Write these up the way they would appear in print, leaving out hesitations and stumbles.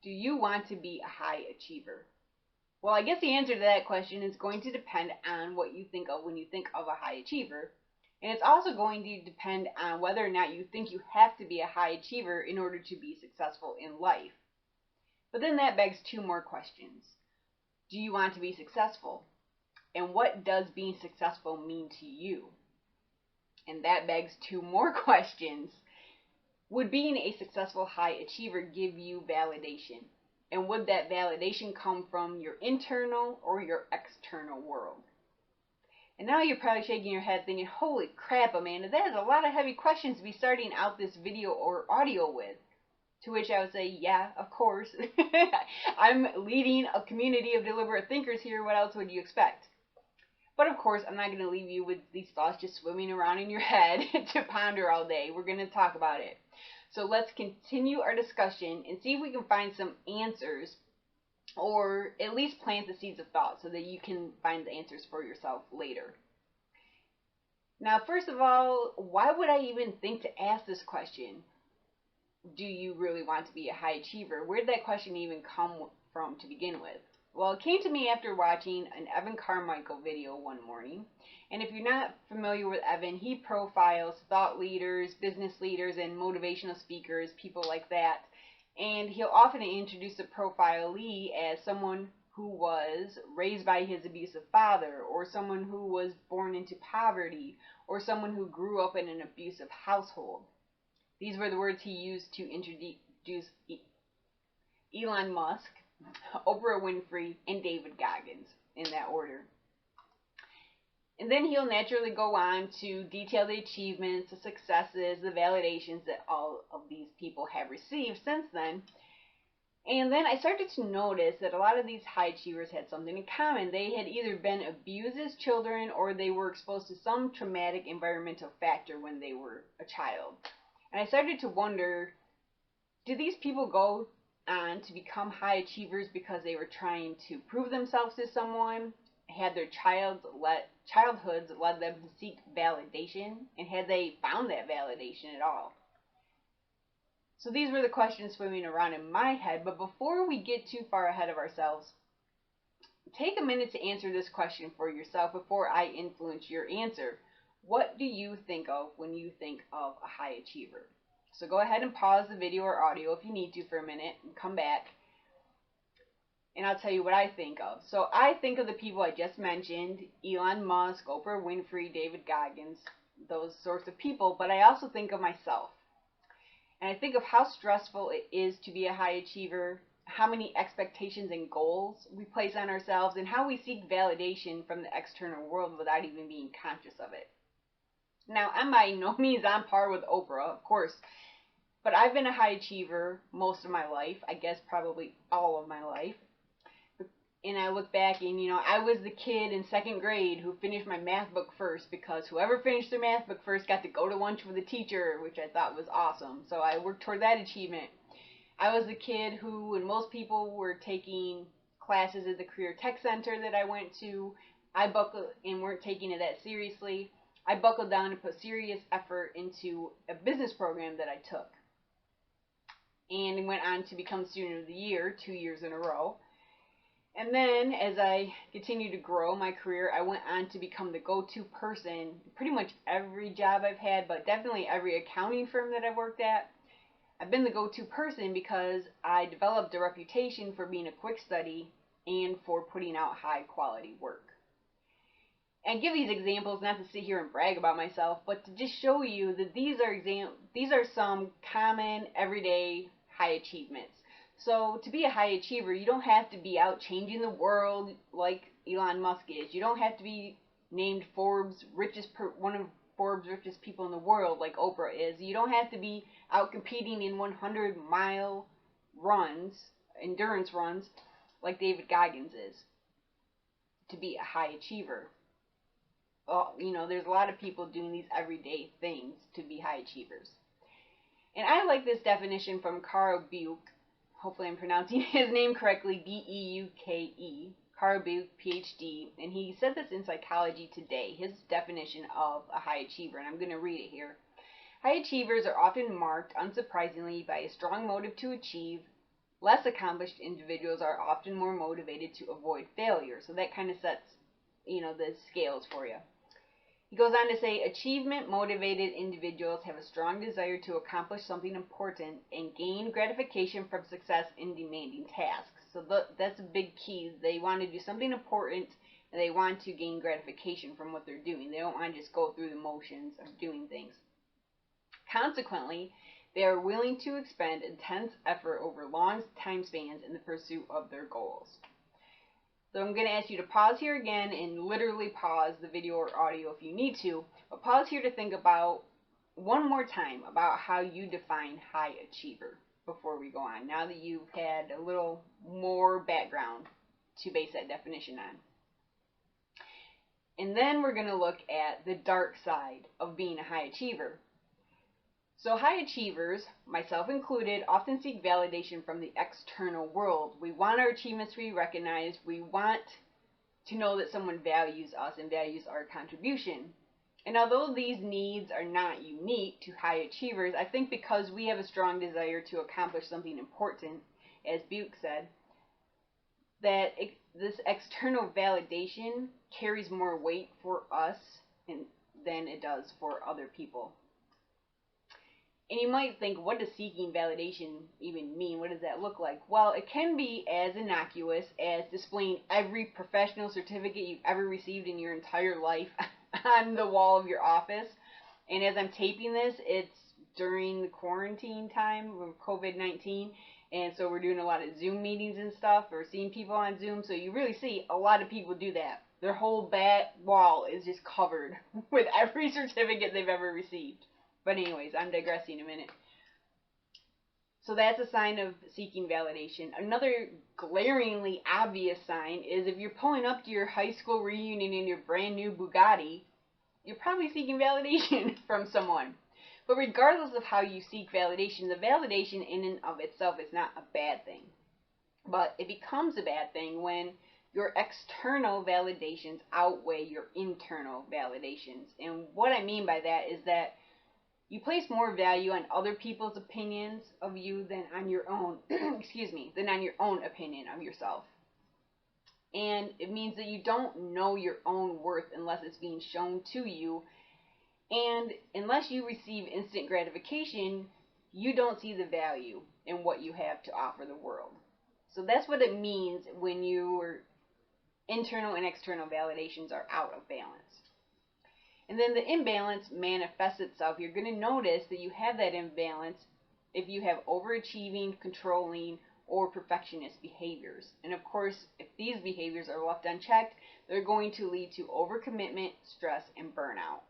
Do you want to be a high achiever? Well, I guess the answer to that question is going to depend on what you think of when you think of a high achiever. And it's also going to depend on whether or not you think you have to be a high achiever in order to be successful in life. But then that begs two more questions. Do you want to be successful? And what does being successful mean to you? And that begs two more questions. Would being a successful high achiever give you validation? And would that validation come from your internal or your external world? And now you're probably shaking your head thinking, holy crap, Amanda, that is a lot of heavy questions to be starting out this video or audio with. To which I would say, yeah, of course. I'm leading a community of deliberate thinkers here. What else would you expect? But of course, I'm not going to leave you with these thoughts just swimming around in your head to ponder all day. We're going to talk about it. So let's continue our discussion and see if we can find some answers, or at least plant the seeds of thought so that you can find the answers for yourself later. Now, first of all, why would I even think to ask this question? Do you really want to be a high achiever? Where did that question even come from to begin with? Well, it came to me after watching an Evan Carmichael video one morning. And if you're not familiar with Evan, he profiles thought leaders, business leaders, and motivational speakers, people like that. And he'll often introduce a profilee as someone who was raised by his abusive father, or someone who was born into poverty, or someone who grew up in an abusive household. These were the words he used to introduce Elon Musk, Oprah Winfrey, and David Goggins, in that order. And then he'll naturally go on to detail the achievements, the successes, the validations that all of these people have received since then. And then I started to notice that a lot of these high achievers had something in common. They had either been abused as children, or they were exposed to some traumatic environmental factor when they were a child. And I started to wonder, do these people go on to become high achievers because they were trying to prove themselves to someone? Had their childhoods led them to seek validation? And had they found that validation at all? So these were the questions swimming around in my head. But before we get too far ahead of ourselves, take a minute to answer this question for yourself before I influence your answer. What do you think of when you think of a high achiever? So go ahead and pause the video or audio if you need to for a minute and come back, and I'll tell you what I think of. So I think of the people I just mentioned, Elon Musk, Oprah Winfrey, David Goggins, those sorts of people, but I also think of myself. And I think of how stressful it is to be a high achiever, how many expectations and goals we place on ourselves, and how we seek validation from the external world without even being conscious of it. Now, I'm by no means on par with Oprah, of course, but I've been a high achiever most of my life, I guess probably all of my life. And I look back and, I was the kid in second grade who finished my math book first, because whoever finished their math book first got to go to lunch with the teacher, which I thought was awesome. So I worked toward that achievement. I was the kid who, when most people were taking classes at the Career Tech Center that I went to, I buckled and weren't taking it that seriously. I buckled down and put serious effort into a business program that I took. And went on to become Student of the Year 2 years in a row. And then, as I continued to grow my career, I went on to become the go-to person pretty much every job I've had, but definitely every accounting firm that I've worked at. I've been the go-to person because I developed a reputation for being a quick study and for putting out high-quality work. And I give these examples not to sit here and brag about myself, but to just show you that these are some common, everyday high achievements. So to be a high achiever, you don't have to be out changing the world like Elon Musk is. You don't have to be named one of Forbes' richest people in the world like Oprah is. You don't have to be out competing in 100-mile runs, endurance runs, like David Goggins is, to be a high achiever. There's a lot of people doing these everyday things to be high achievers. And I like this definition from Carl Buke. Hopefully I'm pronouncing his name correctly, B-E-U-K-E, Carl Buke, PhD, and he said this in Psychology Today, his definition of a high achiever, and I'm going to read it here. High achievers are often marked, unsurprisingly, by a strong motive to achieve, less accomplished individuals are often more motivated to avoid failure. So that kind of sets, the scales for you. He goes on to say, achievement motivated individuals have a strong desire to accomplish something important and gain gratification from success in demanding tasks. So that's a big key. They want to do something important and they want to gain gratification from what they're doing. They don't want to just go through the motions of doing things. Consequently, they are willing to expend intense effort over long time spans in the pursuit of their goals. So I'm going to ask you to pause here again and literally pause the video or audio if you need to, but pause here to think about one more time about how you define high achiever before we go on, now that you've had a little more background to base that definition on. And then we're going to look at the dark side of being a high achiever. So high achievers, myself included, often seek validation from the external world. We want our achievements to be recognized. We want to know that someone values us and values our contribution. And although these needs are not unique to high achievers, I think because we have a strong desire to accomplish something important, as Buke said, that this external validation carries more weight for us than it does for other people. And you might think, what does seeking validation even mean? What does that look like? Well, it can be as innocuous as displaying every professional certificate you've ever received in your entire life on the wall of your office. And as I'm taping this, it's during the quarantine time of COVID-19. And so we're doing a lot of Zoom meetings and stuff, or seeing people on Zoom. So you really see a lot of people do that. Their whole back wall is just covered with every certificate they've ever received. But anyways, I'm digressing a minute. So that's a sign of seeking validation. Another glaringly obvious sign is if you're pulling up to your high school reunion in your brand new Bugatti, you're probably seeking validation from someone. But regardless of how you seek validation, the validation in and of itself is not a bad thing. But it becomes a bad thing when your external validations outweigh your internal validations. And what I mean by that is that you place more value on other people's opinions of you than on your own, than on your own opinion of yourself. And it means that you don't know your own worth unless it's being shown to you. And unless you receive instant gratification, you don't see the value in what you have to offer the world. So that's what it means when your internal and external validations are out of balance. And then the imbalance manifests itself. You're going to notice that you have that imbalance if you have overachieving, controlling, or perfectionist behaviors. And of course, if these behaviors are left unchecked, they're going to lead to overcommitment, stress, and burnout.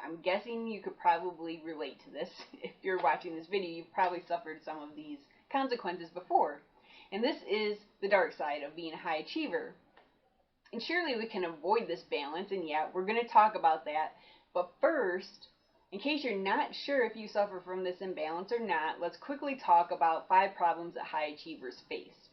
I'm guessing you could probably relate to this. If you're watching this video, you've probably suffered some of these consequences before. And this is the dark side of being a high achiever. And surely we can avoid this balance, and yeah, we're going to talk about that. But first, in case you're not sure if you suffer from this imbalance or not, let's quickly talk about 5 problems that high achievers face.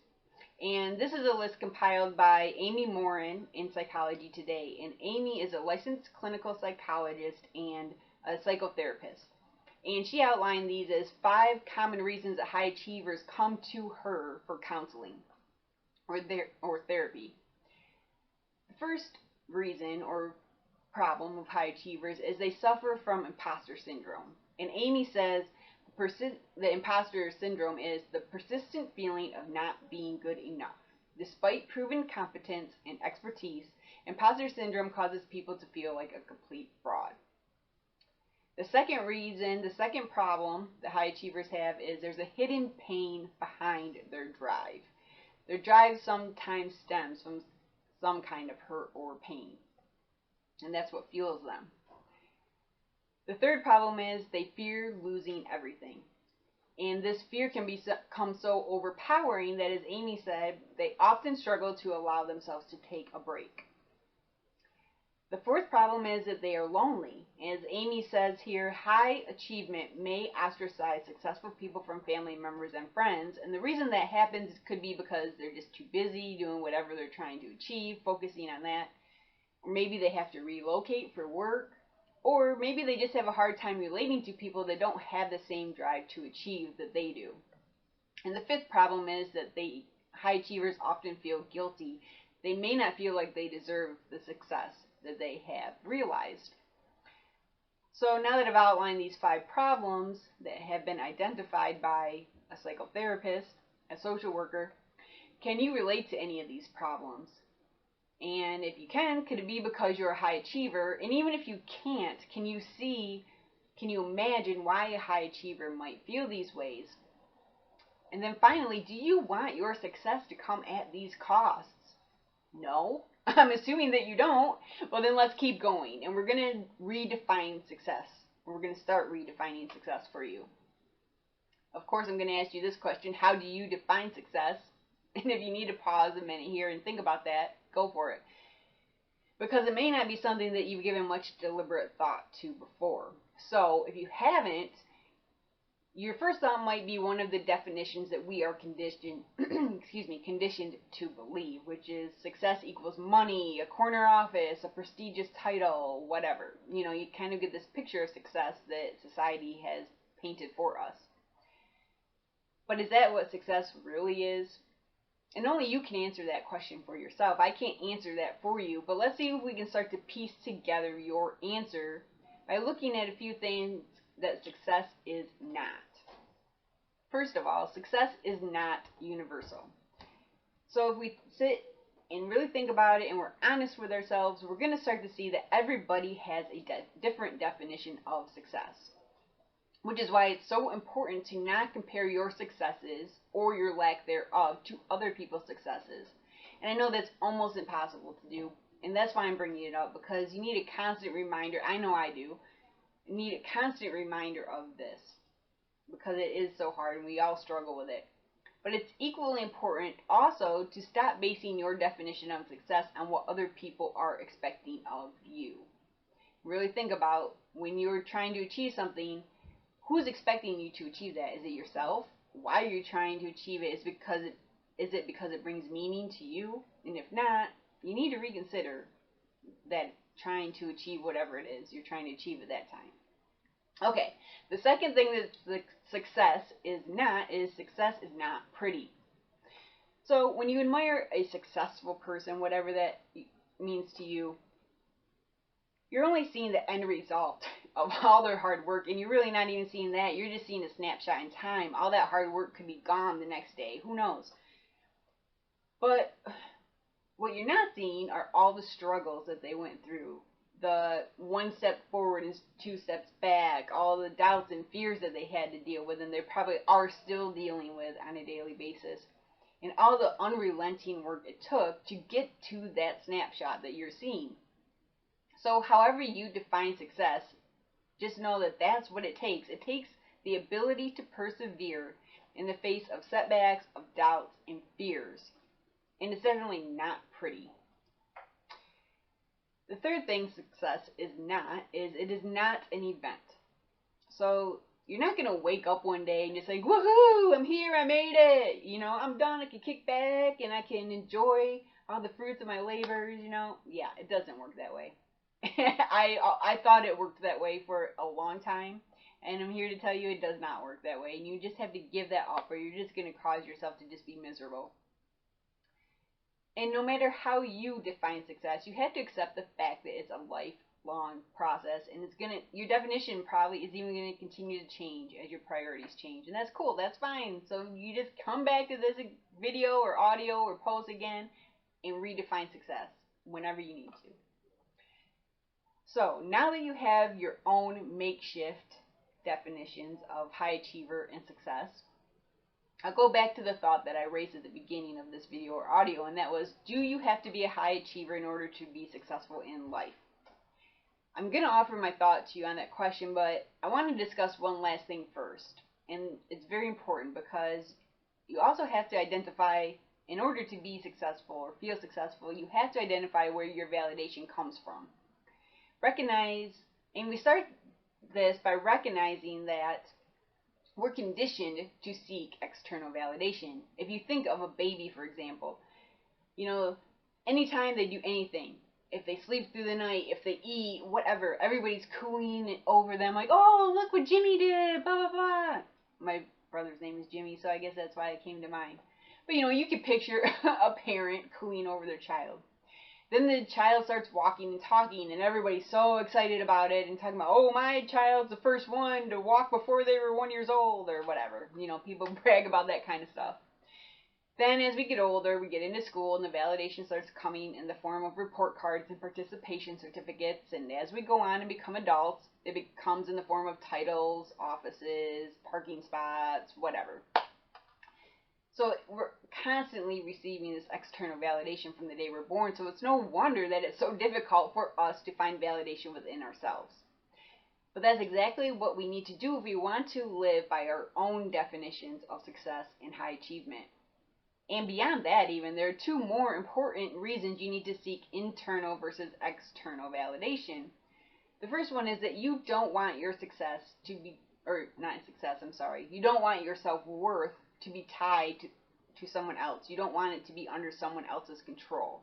And this is a list compiled by Amy Morin in Psychology Today. And Amy is a licensed clinical psychologist and a psychotherapist. And she outlined these as 5 common reasons that high achievers come to her for counseling or therapy. The first reason or problem of high achievers is they suffer from imposter syndrome. And Amy says the imposter syndrome is the persistent feeling of not being good enough. Despite proven competence and expertise, imposter syndrome causes people to feel like a complete fraud. The second problem that high achievers have is there's a hidden pain behind their drive. Their drive sometimes stems from some kind of hurt or pain, and that's what fuels them. The third problem is they fear losing everything. And this fear can become so overpowering that, as Amy said, they often struggle to allow themselves to take a break. The fourth problem is that they are lonely. As Amy says here, high achievement may ostracize successful people from family members and friends. And the reason that happens could be because they're just too busy doing whatever they're trying to achieve, focusing on that. Or maybe they have to relocate for work. Or maybe they just have a hard time relating to people that don't have the same drive to achieve that they do. And the fifth problem is that high achievers often feel guilty. They may not feel like they deserve the success that they have realized. So now that I've outlined these 5 problems that have been identified by a psychotherapist, a social worker, can you relate to any of these problems? And if you can, could it be because you're a high achiever? And even if you can't, can you imagine why a high achiever might feel these ways? And then finally, do you want your success to come at these costs? No? I'm assuming that you don't. Well, then let's keep going. And we're going to redefine success. We're going to start redefining success for you. Of course, I'm going to ask you this question. How do you define success? And if you need to pause a minute here and think about that, go for it. Because it may not be something that you've given much deliberate thought to before. So, if you haven't, your first thought might be one of the definitions that we are conditioned to believe, which is success equals money, a corner office, a prestigious title, whatever. You kind of get this picture of success that society has painted for us. But is that what success really is? And only you can answer that question for yourself. I can't answer that for you, but let's see if we can start to piece together your answer by looking at a few things that success is not. First of all, success is not universal. So if we sit and really think about it and we're honest with ourselves, we're going to start to see that everybody has a different definition of success. Which is why it's so important to not compare your successes or your lack thereof to other people's successes. And I know that's almost impossible to do, and that's why I'm bringing it up, because you need a constant reminder. I know I do. You need a constant reminder of this, because it is so hard and we all struggle with it. But it's equally important also to stop basing your definition of success on what other people are expecting of you. Really think about when you're trying to achieve something. Who's expecting you to achieve that? Is it yourself? Why are you trying to achieve it? Is it because it brings meaning to you? And if not, you need to reconsider that trying to achieve whatever it is you're trying to achieve at that time. Okay, the second thing that success is not pretty. So when you admire a successful person, whatever that means to you, you're only seeing the end result of all their hard work, and you're really not even seeing that. You're just seeing a snapshot in time. All that hard work could be gone the next day. Who knows? But what you're not seeing are all the struggles that they went through. The 1 step forward and 2 steps back. All the doubts and fears that they had to deal with, and they probably are still dealing with on a daily basis. And all the unrelenting work it took to get to that snapshot that you're seeing. So however you define success, just know that that's what it takes. It takes the ability to persevere in the face of setbacks, of doubts, and fears. And it's definitely not pretty. The third thing success is it is not an event. So you're not going to wake up one day and just like, woohoo, I'm here, I made it. I'm done, I can kick back and I can enjoy all the fruits of my labors, Yeah, it doesn't work that way. I thought it worked that way for a long time, and I'm here to tell you it does not work that way, and you just have to give that up, or you're just going to cause yourself to just be miserable. And no matter how you define success, you have to accept the fact that it's a lifelong process, and your definition probably is even going to continue to change as your priorities change, and that's cool, that's fine. So you just come back to this video or audio or post again and redefine success whenever you need to. So now that you have your own makeshift definitions of high achiever and success, I'll go back to the thought that I raised at the beginning of this video or audio, and that was, do you have to be a high achiever in order to be successful in life? I'm going to offer my thought to you on that question, but I want to discuss one last thing first. And it's very important because you also have to identify, in order to be successful or feel successful, you have to identify where your validation comes from. We start this by recognizing that we're conditioned to seek external validation. If you think of a baby, for example, anytime they do anything, if they sleep through the night, if they eat, whatever, everybody's cooing over them like, oh, look what Jimmy did, blah, blah, blah. My brother's name is Jimmy, so I guess that's why it came to mind. But you can picture a parent cooing over their child. Then the child starts walking and talking, and everybody's so excited about it and talking about, oh, my child's the first one to walk before they were 1 year old, or whatever. People brag about that kind of stuff. Then as we get older, we get into school, and the validation starts coming in the form of report cards and participation certificates. And as we go on and become adults, it becomes in the form of titles, offices, parking spots, whatever. So we're constantly receiving this external validation from the day we're born, so it's no wonder that it's so difficult for us to find validation within ourselves. But that's exactly what we need to do if we want to live by our own definitions of success and high achievement. And beyond that, even, there are two more important reasons you need to seek internal versus external validation. The first one is that you don't want your success to be, or not success, I'm sorry, you don't want your self-worth to be tied to someone else. You don't want it to be under someone else's control.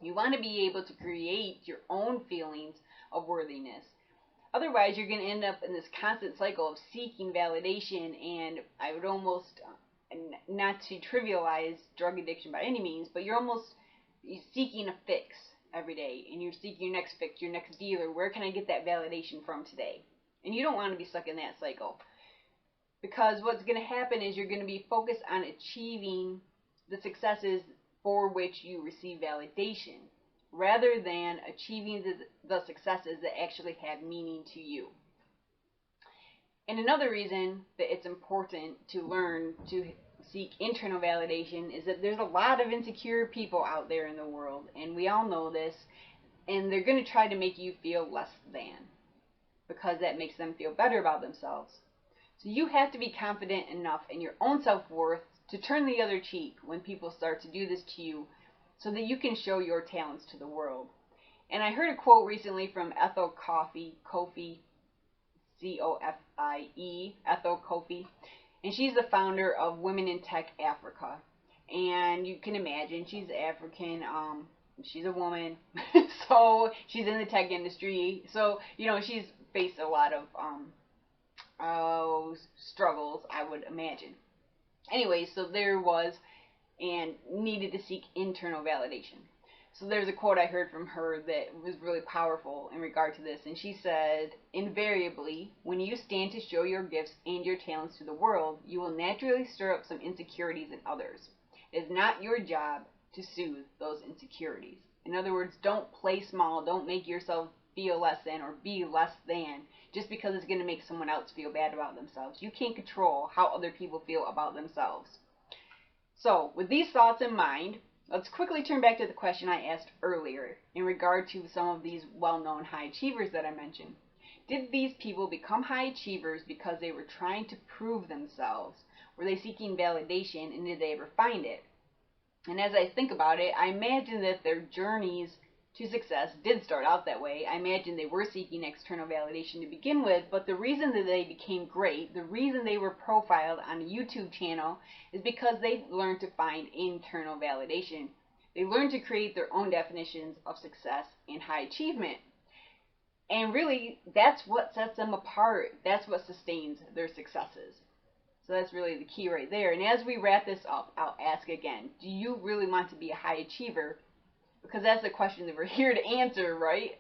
You want to be able to create your own feelings of worthiness. Otherwise, you're going to end up in this constant cycle of seeking validation, and I would almost, not to trivialize drug addiction by any means, but you're seeking a fix every day, and you're seeking your next fix, your next dealer. Where can I get that validation from today? And you don't want to be stuck in that cycle. Because what's going to happen is you're going to be focused on achieving the successes for which you receive validation, rather than achieving the successes that actually have meaning to you. And another reason that it's important to learn to seek internal validation is that there's a lot of insecure people out there in the world, and we all know this, and they're going to try to make you feel less than, because that makes them feel better about themselves. So you have to be confident enough in your own self-worth to turn the other cheek when people start to do this to you, so that you can show your talents to the world. And I heard a quote recently from Ethel Kofi, C-O-F-I-E, Ethel Kofi, and she's the founder of Women in Tech Africa. And you can imagine, she's African, she's a woman, so she's in the tech industry, so, she's faced a lot of struggles, I would imagine. Anyway, so there was, and needed to seek internal validation. So there's a quote I heard from her that was really powerful in regard to this, and she said, invariably, when you stand to show your gifts and your talents to the world, you will naturally stir up some insecurities in others. It is not your job to soothe those insecurities. In other words, don't play small, don't make yourself feel less than or be less than just because it's going to make someone else feel bad about themselves. You can't control how other people feel about themselves. So, with these thoughts in mind, let's quickly turn back to the question I asked earlier in regard to some of these well-known high achievers that I mentioned. Did these people become high achievers because they were trying to prove themselves? Were they seeking validation, and did they ever find it? And as I think about it, I imagine that their journeys to success did start out that way. I imagine they were seeking external validation to begin with, but the reason that they became great, the reason they were profiled on a YouTube channel, is because they learned to find internal validation. They learned to create their own definitions of success and high achievement. And really, that's what sets them apart. That's what sustains their successes. So that's really the key right there. And as we wrap this up, I'll ask again, do you really want to be a high achiever? Because that's the question that we're here to answer, right?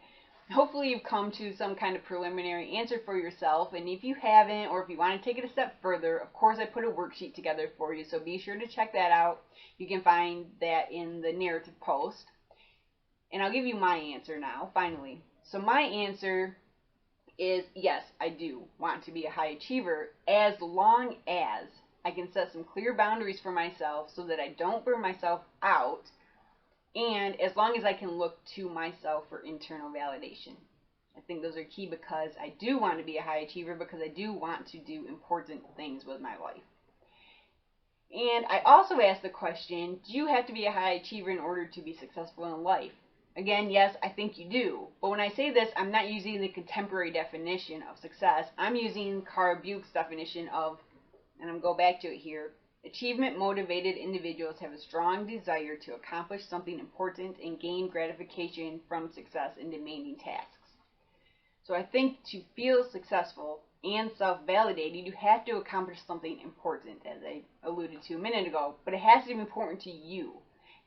Hopefully you've come to some kind of preliminary answer for yourself, and if you haven't, or if you want to take it a step further, of course I put a worksheet together for you, so be sure to check that out. You can find that in the narrative post. And I'll give you my answer now, finally. So my answer is, yes, I do want to be a high achiever, as long as I can set some clear boundaries for myself so that I don't burn myself out, and as long as I can look to myself for internal validation. I think those are key, because I do want to be a high achiever, because I do want to do important things with my life. And I also asked the question, do you have to be a high achiever in order to be successful in life? Again, yes, I think you do. But when I say this, I'm not using the contemporary definition of success. I'm using Carl Buech's definition of, and I'm going to go back to it here, achievement-motivated individuals have a strong desire to accomplish something important and gain gratification from success in demanding tasks. So I think to feel successful and self-validated, you have to accomplish something important, as I alluded to a minute ago, but it has to be important to you,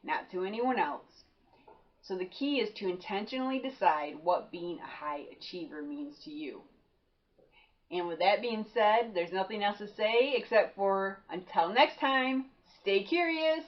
not to anyone else. So the key is to intentionally decide what being a high achiever means to you. And with that being said, there's nothing else to say except for until next time, stay curious.